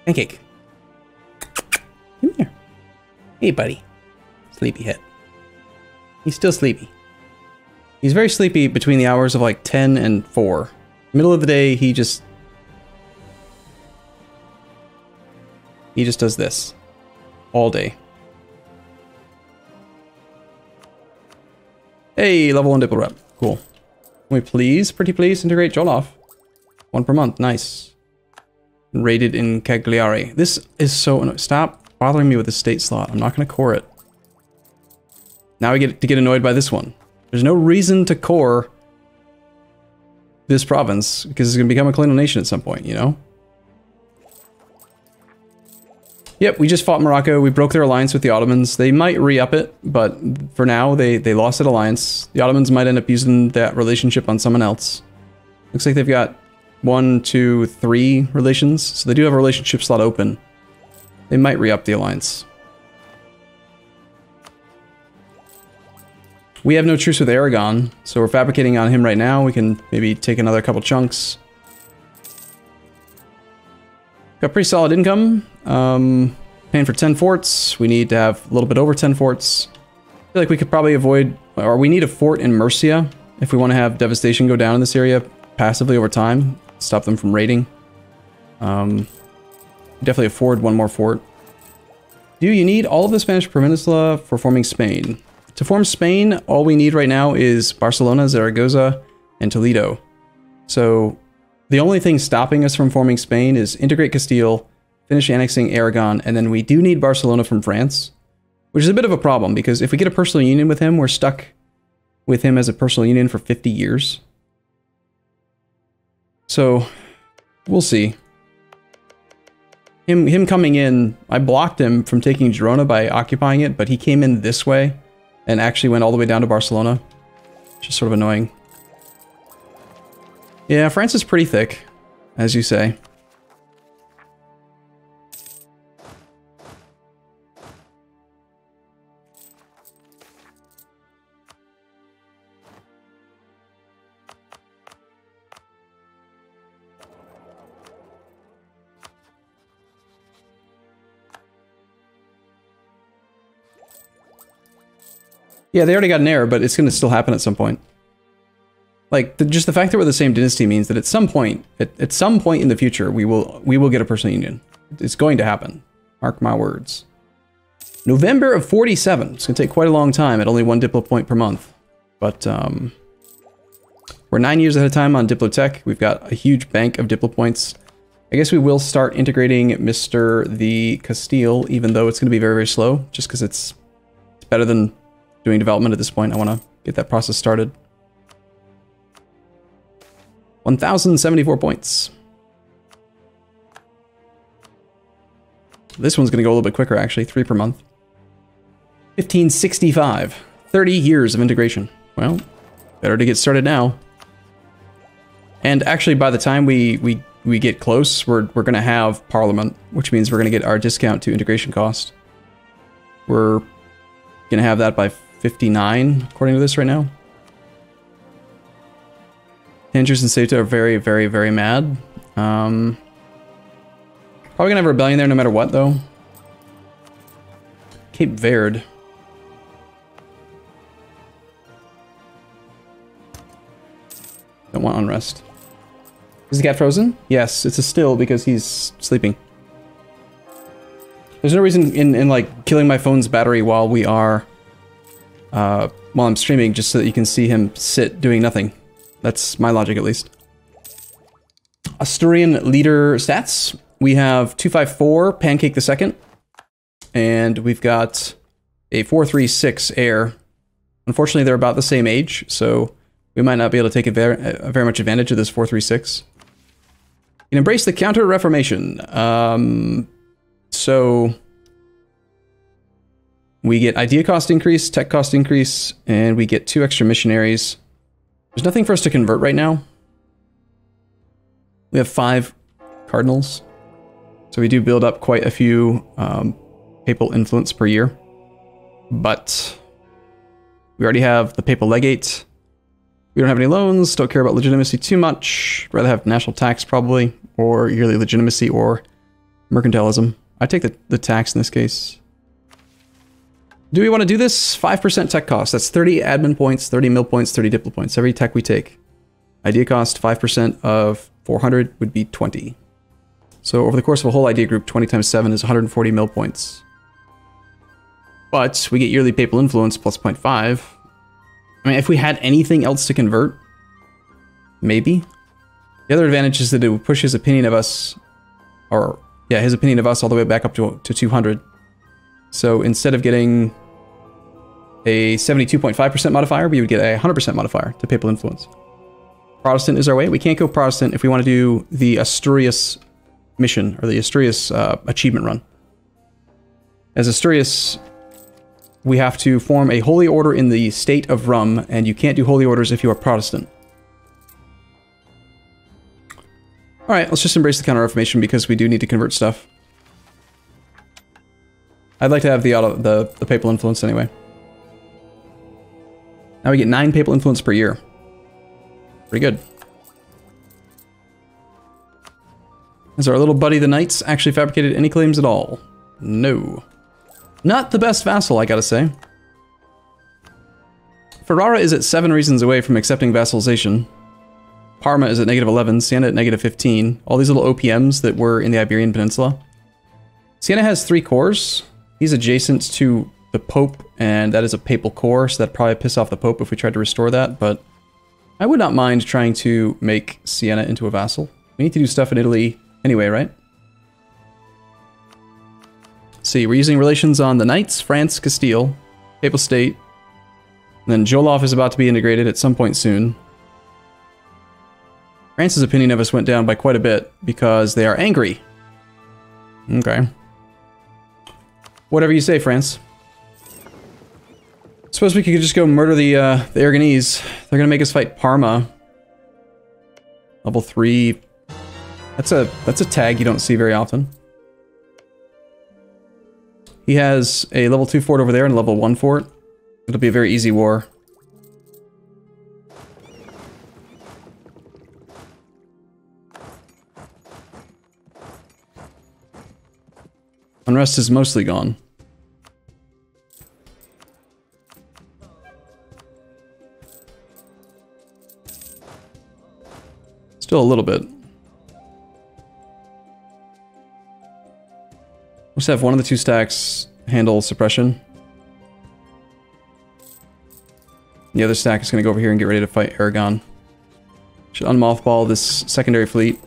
Pancake. Come here. Hey, buddy. Sleepyhead. He's still sleepy. He's very sleepy between the hours of like 10 and 4. Middle of the day, he just does this all day. Hey, level 1 Diplo rep. Cool. Can we please, pretty please, integrate Jollof? 1 per month. Nice. Rated in Cagliari. This is so annoying. Stop bothering me with the state slot. I'm not going to core it. Now we get to get annoyed by this one. There's no reason to core this province because it's going to become a colonial nation at some point, you know? Yep, we just fought Morocco. We broke their alliance with the Ottomans. They might re-up it, but for now, they lost that alliance. The Ottomans might end up using that relationship on someone else. Looks like they've got 1, 2, 3 relations, so they do have a relationship slot open. They might re-up the alliance. We have no truce with Aragon, so we're fabricating on him right now. We can maybe take another couple chunks. Got pretty solid income. Paying for 10 forts. We need to have a little bit over 10 forts. I feel like we could probably avoid, or we need a fort in Murcia if we want to have devastation go down in this area passively over time. Stop them from raiding. Definitely afford 1 more fort. Do you need all of the Spanish Peninsula for forming Spain? To form Spain, all we need right now is Barcelona, Zaragoza, and Toledo. So the only thing stopping us from forming Spain is integrate Castile, finish annexing Aragon, and then we do need Barcelona from France, which is a bit of a problem because if we get a personal union with him, we're stuck with him as a personal union for 50 years. So we'll see. Him coming in, I blocked him from taking Girona by occupying it, but he came in this way and actually went all the way down to Barcelona. Which is sort of annoying. Yeah, France is pretty thick, as you say. Yeah, they already got an heir, but it's going to still happen at some point. Like, just the fact that we're the same dynasty means that at some point in the future, we will get a personal union. It's going to happen. Mark my words. November of 47. It's going to take quite a long time at only 1 Diplo point per month. But, we're 9 years ahead of time on Diplotech. We've got a huge bank of Diplo points. I guess we will start integrating Mr. the Castile, even though it's going to be very, very slow, just because it's better than doing development at this point. I want to get that process started. 1,074 points. This one's going to go a little bit quicker, actually. 3 per month. 1565. 30 years of integration. Well, better to get started now. And actually, by the time we get close, we're going to have Parliament, which means we're going to get our discount to integration cost. We're going to have that by 59, according to this right now. Tangiers and Ceuta are very, very, very mad. Probably gonna have a rebellion there no matter what, though. Cape Verde. Don't want unrest. Is the cat frozen? Yes, it's a still because he's sleeping. There's no reason in like killing my phone's battery while we are while I'm streaming, just so that you can see him sit doing nothing. That's my logic, at least. Asturian leader stats. We have 254 Pancake the Second, and we've got a 436 heir. Unfortunately, they're about the same age, so we might not be able to take very much advantage of this 436. You can embrace the Counter-Reformation. So we get idea cost increase, tech cost increase, and we get 2 extra missionaries. There's nothing for us to convert right now. We have 5 cardinals. So we do build up quite a few papal influence per year. But we already have the papal legate. We don't have any loans, don't care about legitimacy too much. Rather have national tax probably, or yearly legitimacy, or Mercantilism. I take the tax in this case. Do we want to do this? 5% tech cost. That's 30 admin points, 30 mil points, 30 diplo points. Every tech we take. Idea cost, 5% of 400 would be 20. So over the course of a whole idea group, 20 times 7 is 140 mil points. But we get yearly papal influence plus 0.5. I mean, if we had anything else to convert, maybe. The other advantage is that it would push his opinion of us, or yeah, his opinion of us all the way back up to 200. So instead of getting a 72.5% modifier, we would get a 100% modifier to papal influence. Protestant is our way. We can't go Protestant if we want to do the Asturias mission, or the Asturias achievement run. As Asturias, we have to form a holy order in the state of Rum, and you can't do holy orders if you are Protestant. Alright, let's just embrace the Counter-Reformation because we do need to convert stuff. I'd like to have the papal influence anyway. Now we get 9 papal influence per year. Pretty good. Has our little buddy the Knights actually fabricated any claims at all? No. Not the best vassal, I gotta say. Ferrara is at 7 reasons away from accepting vassalization. Parma is at -11, Siena at -15. All these little OPMs that were in the Iberian Peninsula. Siena has 3 cores. He's adjacent to the Pope, and that is a papal core, so that'd probably piss off the Pope if we tried to restore that, but I would not mind trying to make Siena into a vassal. We need to do stuff in Italy anyway, right? Let's see, we're using relations on the Knights, France, Castile, Papal State, and then Joloffe is about to be integrated at some point soon. France's opinion of us went down by quite a bit because they are angry. Okay. Whatever you say, France. Suppose we could just go murder the Aragonese. They're gonna make us fight Parma. Level 3. That's a tag you don't see very often. He has a level 2 fort over there and a level 1 fort. It'll be a very easy war. Unrest is mostly gone. Still a little bit. Let's have one of the 2 stacks handle suppression. The other stack is going to go over here and get ready to fight Aragon. Should unmothball this secondary fleet.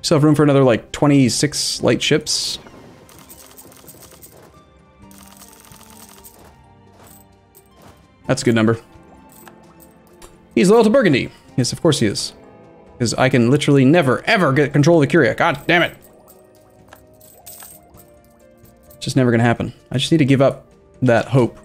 Still have room for another, like, 26 light ships. That's a good number. He's loyal to Burgundy. Yes, of course he is. Because I can literally never, ever get control of the Curia. God damn it. It's just never gonna happen. I just need to give up that hope.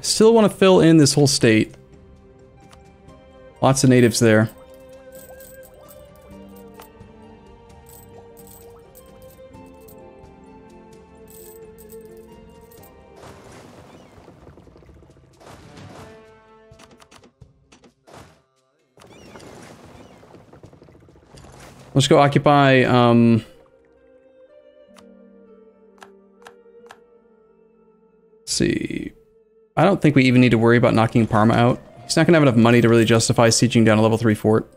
Still want to fill in this whole state. Lots of natives there. Let's go occupy, let's see. I don't think we even need to worry about knocking Parma out. He's not going to have enough money to really justify sieging down a level 3 fort.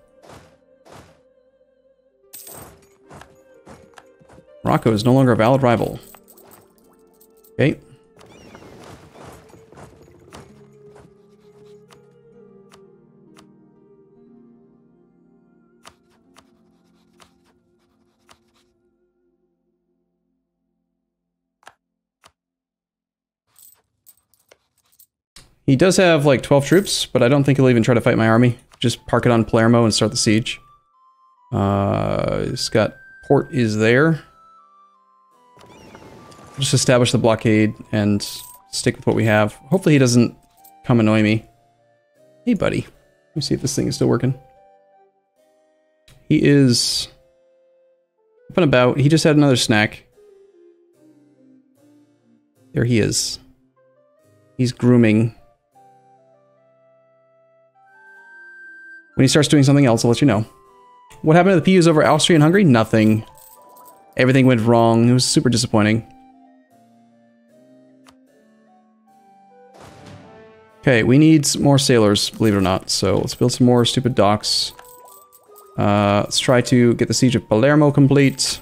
Morocco is no longer a valid rival. Okay. He does have like 12 troops, but I don't think he'll even try to fight my army. Just park it on Palermo and start the siege. He's got port is there. Just establish the blockade and stick with what we have. Hopefully he doesn't come annoy me. Hey, buddy. Let me see if this thing is still working. He is up and about. He just had another snack. There he is. He's grooming. When he starts doing something else, I'll let you know. What happened to the PUs over Austria and Hungary? Nothing. Everything went wrong. It was super disappointing. Okay, we need more sailors, believe it or not. So let's build some more stupid docks. Let's try to get the siege of Palermo complete.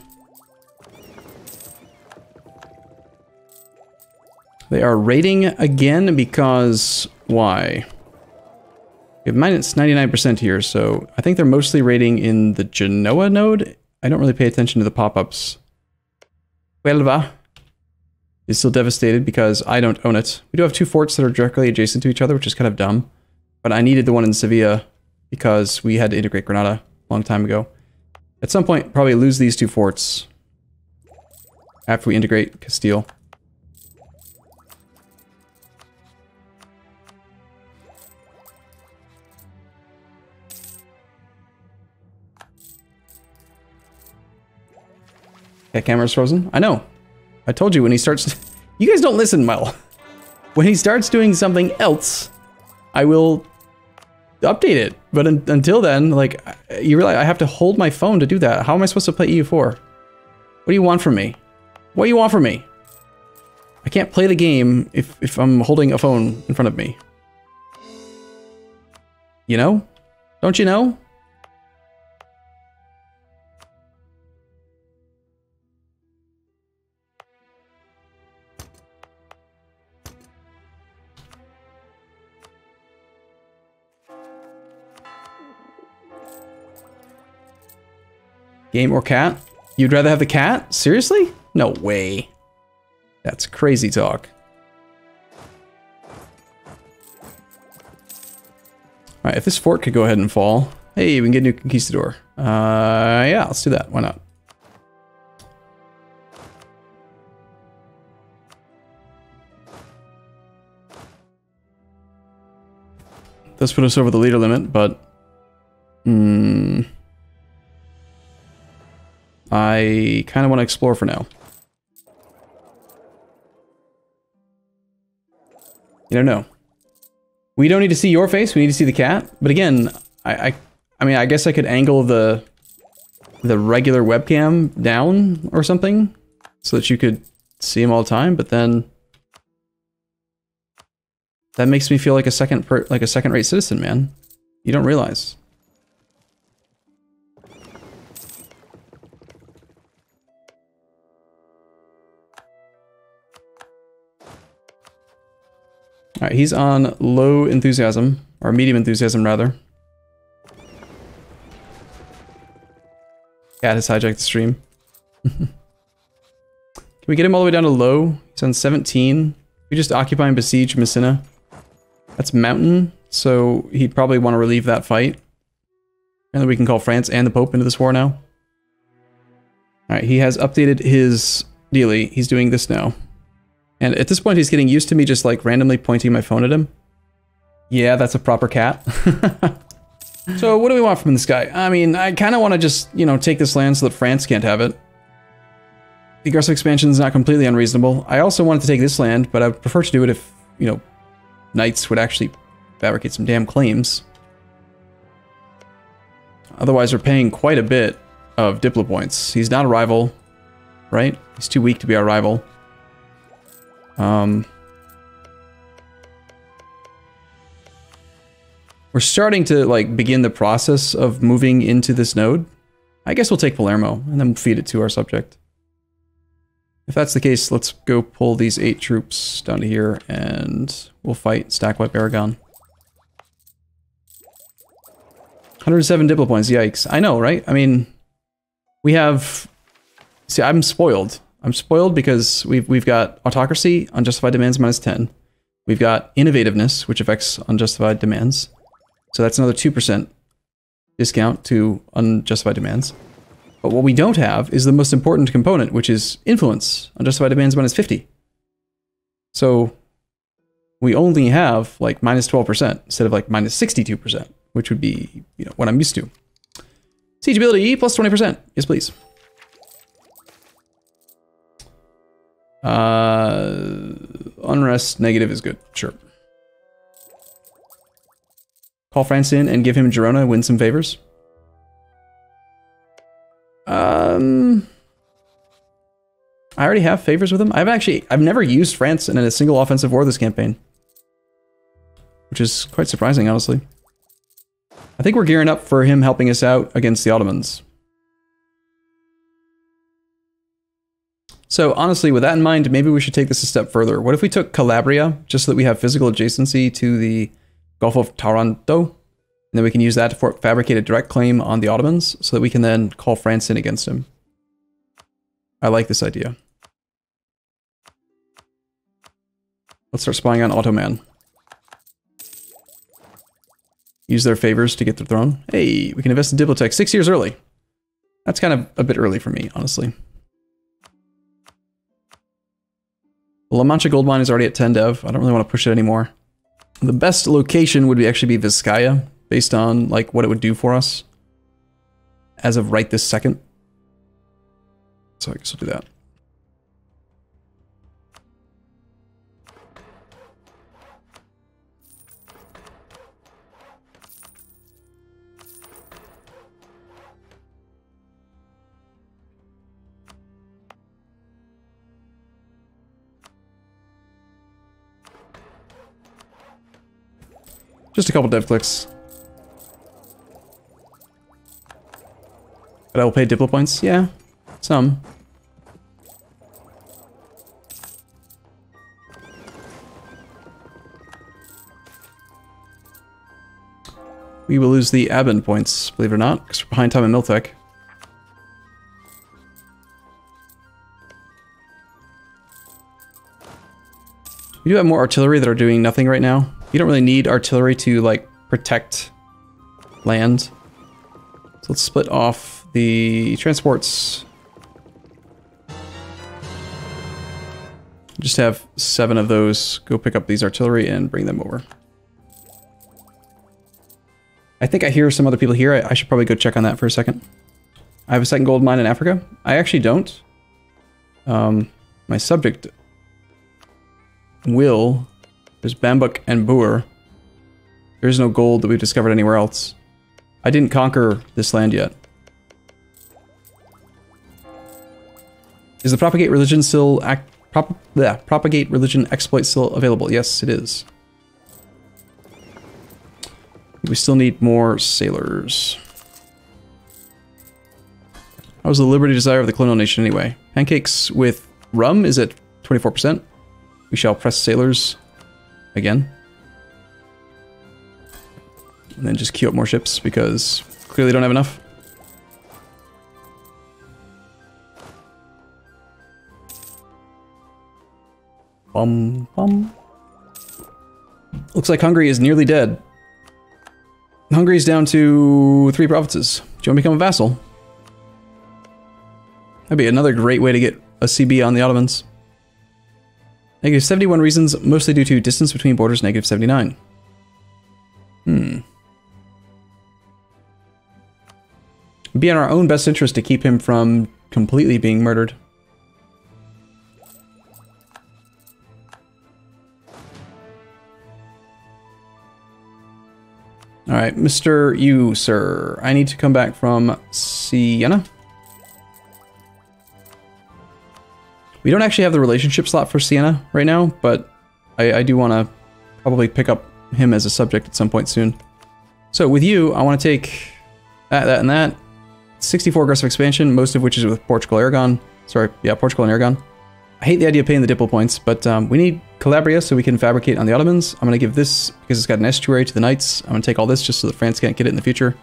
They are raiding again because... why? We have minus 99% here, so I think they're mostly raiding in the Genoa node. I don't really pay attention to the pop-ups. Huelva is still devastated because I don't own it. We do have two forts that are directly adjacent to each other, which is kind of dumb. But I needed the one in Sevilla because we had to integrate Granada a long time ago. At some point, probably lose these two forts after we integrate Castile. That camera's frozen? I know. I told you when he starts... You guys don't listen well. When he starts doing something else, I will update it. But until then, like, you realize I have to hold my phone to do that. How am I supposed to play EU4? What do you want from me? What do you want from me? I can't play the game if I'm holding a phone in front of me. You know? Don't you know? Game or cat? You'd rather have the cat? Seriously? No way. That's crazy talk. Alright, if this fort could go ahead and fall. Hey, we can get a new conquistador. Yeah, let's do that. Why not? Does put us over the leader limit, but... I kind of want to explore for now. You don't know. We don't need to see your face, we need to see the cat. But again, I mean, I guess I could angle the regular webcam down or something so that you could see him all the time, but then that makes me feel like a second-rate citizen, man. You don't realize. Alright, he's on low enthusiasm, or medium enthusiasm, rather. Cat has hijacked the stream. Can we get him all the way down to low? He's on 17. We just occupy and besiege Messina. That's mountain, so he'd probably want to relieve that fight. And then we can call France and the Pope into this war now. Alright, he has updated his dealie. He's doing this now. And at this point, he's getting used to me just like randomly pointing my phone at him. Yeah, that's a proper cat. So what do we want from this guy? I mean, I kind of want to just, you know, take this land so that France can't have it. The aggressive expansion is not completely unreasonable. I also wanted to take this land, but I would prefer to do it if, you know, knights would actually fabricate some damn claims. Otherwise, we're paying quite a bit of Diplo points. He's not a rival, right? He's too weak to be our rival. We're starting to like begin the process of moving into this node. I guess we'll take Palermo and then feed it to our subject. If that's the case, let's go pull these 8 troops down to here and we'll fight stack wipe Aragon. 107 Diplo points, yikes. I know, right? I mean, we have... See, I'm spoiled. I'm spoiled because we've got autocracy, unjustified demands -10. We've got innovativeness, which affects unjustified demands. So that's another 2% discount to unjustified demands. But what we don't have is the most important component, which is influence. Unjustified demands minus 50. So we only have like minus 12% instead of like minus 62%, which would be, you know, what I'm used to. Siege ability plus 20%. Yes, please. Unrest negative is good. Sure. Call France in and give him Girona, win some favors. I already have favors with him. I've never used France in a single offensive war this campaign, which is quite surprising, honestly. I think we're gearing up for him helping us out against the Ottomans. So honestly, with that in mind, maybe we should take this a step further. What if we took Calabria, just so that we have physical adjacency to the Gulf of Taranto, and then we can use that to fabricate a direct claim on the Ottomans, so that we can then call France in against him. I like this idea. Let's start spying on Ottoman. Use their favors to get the throne. Hey, we can invest in Diplotech 6 years early. That's kind of a bit early for me, honestly. La Mancha gold mine is already at 10 dev. I don't really want to push it anymore. The best location would actually be Vizcaya, based on like what it would do for us as of right this second. So I guess we'll do that. Just a couple dev clicks. But I will pay Diplo points? Yeah, some. We will lose the admin points, believe it or not, because we're behind time in Miltech. We do have more artillery that are doing nothing right now. You don't really need artillery to, like, protect land. So let's split off the transports. Just have 7 of those go pick up these artillery and bring them over. I think I hear some other people here. I should probably go check on that for a second. I have a second gold mine in Africa. I actually don't. My subject will. There's Bambuk and Boer. There's no gold that we've discovered anywhere else. I didn't conquer this land yet. Is the propagate religion still propagate religion exploit still available? Yes, it is. We still need more sailors. How's the liberty desire of the colonial nation anyway? Pancakes with rum is at 24%. We shall press sailors again. And then just queue up more ships because clearly don't have enough. Bum bum. Looks like Hungary is nearly dead. Hungary's down to 3 provinces. Do you want to become a vassal? That'd be another great way to get a CB on the Ottomans. Negative 71 reasons, mostly due to distance between borders, negative 79. It'd be in our own best interest to keep him from completely being murdered. Alright, Mr. You, sir. I need to come back from Siena. We don't actually have the relationship slot for Siena right now, but I do want to probably pick up him as a subject at some point soon. So with you, I want to take that, and that. 64 aggressive expansion, most of which is with Portugal, Aragon. Sorry, yeah, Portugal and Aragon. I hate the idea of paying the Diplo points, but we need Calabria so we can fabricate on the Ottomans. I'm going to give this, because it's got an estuary, to the Knights. I'm going to take all this just so that France can't get it in the future.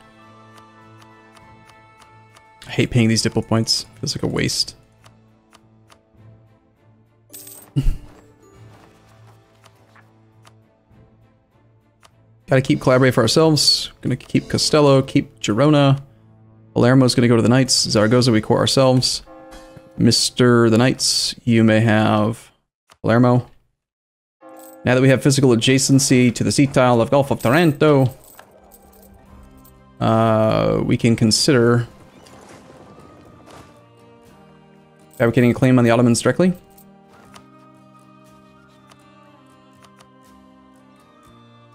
I hate paying these Diplo points. Feels like a waste. Gotta keep Calabria for ourselves. Gonna keep Castello, keep Girona. Palermo's going to go to the Knights. Zaragoza, we court ourselves. Mr. the Knights, you may have Palermo. Now that we have physical adjacency to the sea tile of Gulf of Taranto, we can consider fabricating a claim on the Ottomans directly.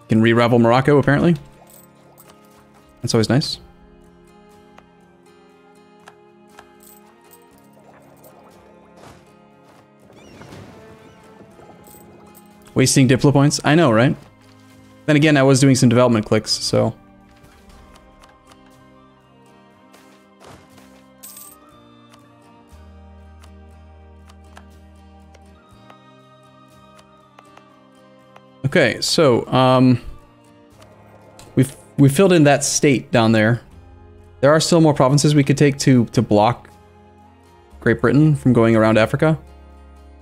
Can re-ravel Morocco, apparently. That's always nice. Wasting Diplo points? I know, right? Then again, I was doing some development clicks, so... Okay, so, we filled in that state down there. There are still more provinces we could take to block Great Britain from going around Africa.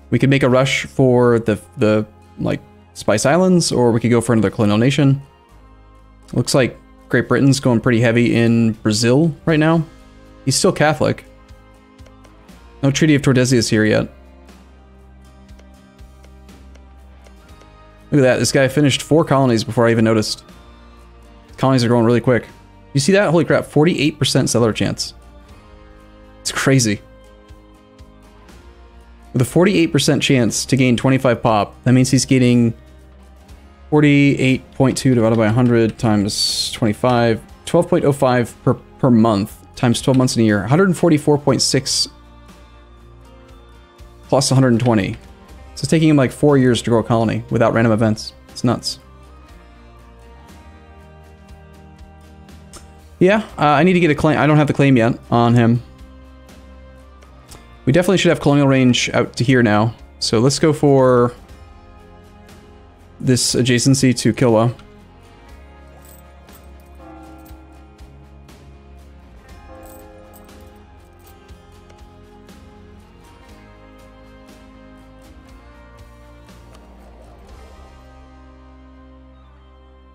We could make a rush for the like, Spice Islands, or we could go for another colonial nation. Looks like Great Britain's going pretty heavy in Brazil right now. He's still Catholic. No Treaty of Tordesillas here yet. Look at that, this guy finished 4 colonies before I even noticed. Colonies are growing really quick. You see that? Holy crap, 48% settler chance. It's crazy. With a 48% chance to gain 25 pop, that means he's getting 48.2 divided by 100 times 25, 12.05 per month times 12 months in a year, 144.6 plus 120. So it's taking him like 4 years to grow a colony without random events. It's nuts. Yeah, I need to get a claim. I don't have the claim yet on him. We definitely should have colonial range out to here now. So let's go for this adjacency to Kilwa.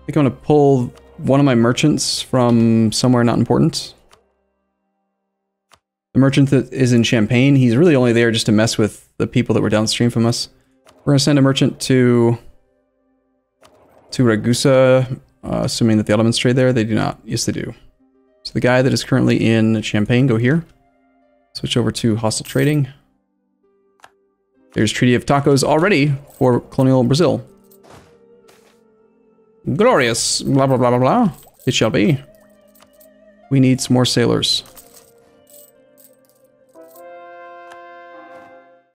I think I'm going to pull one of my merchants from somewhere not important. The merchant that is in Champagne, he's really only there just to mess with the people that were downstream from us. We're going to send a merchant to Ragusa, assuming that the Ottomans trade there. They do not. Yes, they do. So the guy that is currently in Champagne, go here. Switch over to hostile trading. There's Treaty of Tacos already for colonial Brazil. Glorious. Blah, blah, blah, blah, blah. It shall be. We need some more sailors.